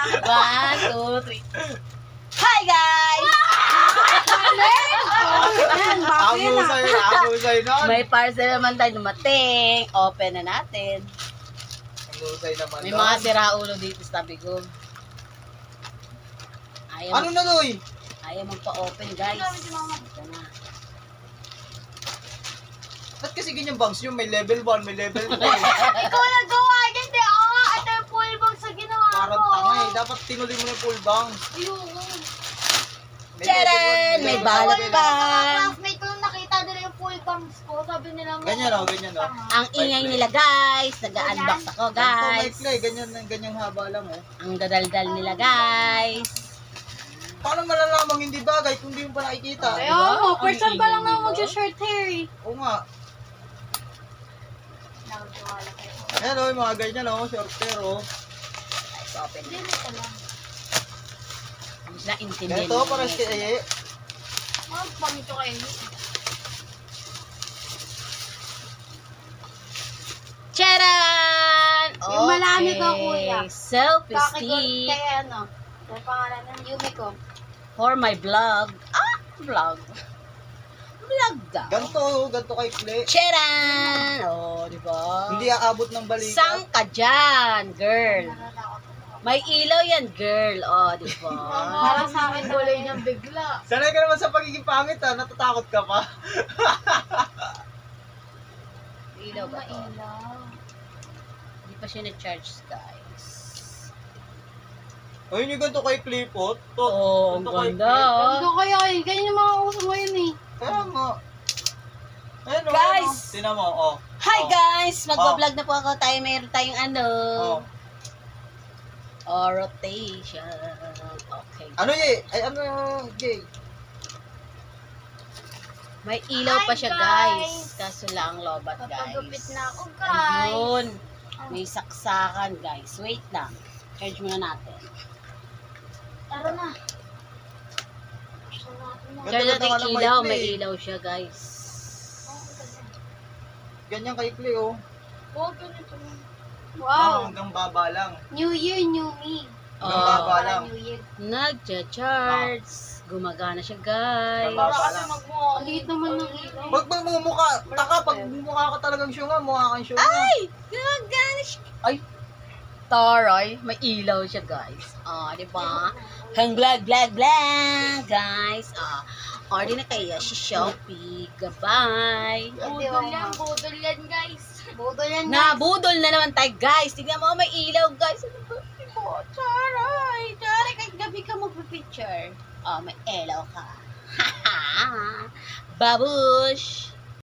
1, 2, 3. Hi guys! Husay nun. May parcel naman tayo dumating. Open na natin. Ang husay naman May nun. mga siraulo dito sa tabi ko. Ano na, Loy? Ayaw magpa-open guys. Ito na. Ba't kasi ganyan bangs yung may level 1, may level 2? Ikaw nagawa niyan, di ito yung full box sa ginawa ko. Parang tanga eh. Dapat tinuli mo na yung full bangs. Ayoko. May Tcharan! level 1, May level balot 2. pa. Classmate ko nung nakita nila yung full box ko, sabi nila mo. Ganyan o, ganyan o. Ang ingay nila guys. Nag-unbox ako guys. Ganyang haba lang oh. Ang dadaldal nila guys. Paano malalamang hindi bagay kung di mo pa nakikita? Kaya Diba? mo, Ang first time pa lang ingay, naman diba? mag-short hair eh. Oo nga. Ayan o, yung mga ganyan o, short hair o. Let's open Hindi it. mo lang. Hindi sila intindihan. Ganito, para si Eye. Pangito kayo. Charan! Yung malami ka, kuya. Selfie Bakit stick kaya ano? Yung pangalan ng Yumi ko. for my vlog. Vlog. Vlog daw. Ganto kay Kle. Charan! Oh, di ba? Hindi aabot ng balikat. Sang ka dyan, girl. May ilaw yan, girl. Oh, di ba? Parang sa akin tuloy niyang bigla. Sanay ka naman sa pagiging pangit ha, natatakot ka pa. Ilaw ba to? Ilaw. Hindi pa siya na-charge, guys. Ayun yung ganito kay Clipot. Oh, ang ganda. Ganito kaya eh. Ganyan yung mga uso ngayon eh. Kaya nga. Ayun o. Guys! Tinan mo, oh. Hi, Oh. guys! Magpa-vlog na po ako. Mayroon tayong ano. Oh. Rotation. Okay. Ano ye? Ay ano Jay? May ilaw pa siya, Hi, guys. guys. Kaso lang, lobat, guys. Papagupit na ako, guys. Ayun. May saksakan, guys. Wait lang. Charge muna natin. Tara na. Charge Ganda natin nga ng ilaw. mic, May eh. ilaw siya, guys. Ganyan kay Kle oh. Wow. Hanggang baba lang. New Year, new me. Hanggang baba Parang lang. New Year. Nagcha-charge. Gumagana siya, guys. Baba Para kasi lang. Ang liit naman ng ilaw. Pag magmumukha, taka, pag mukha ka talagang syunga, mukha kang syunga. Ay! Gumagana siya. Ay! Taray, may ilaw siya, guys. Di ba? Hang blag, guys. Order na kayo sa Shopee. Goodbye. Budol yan, guys. Budol yan, guys. Nabudol na naman tayo, guys. Tignan mo, may ilaw, guys. Ano ba? Taray. Taray, kahit gabi ka magpipicture. May ilaw ka. Babush!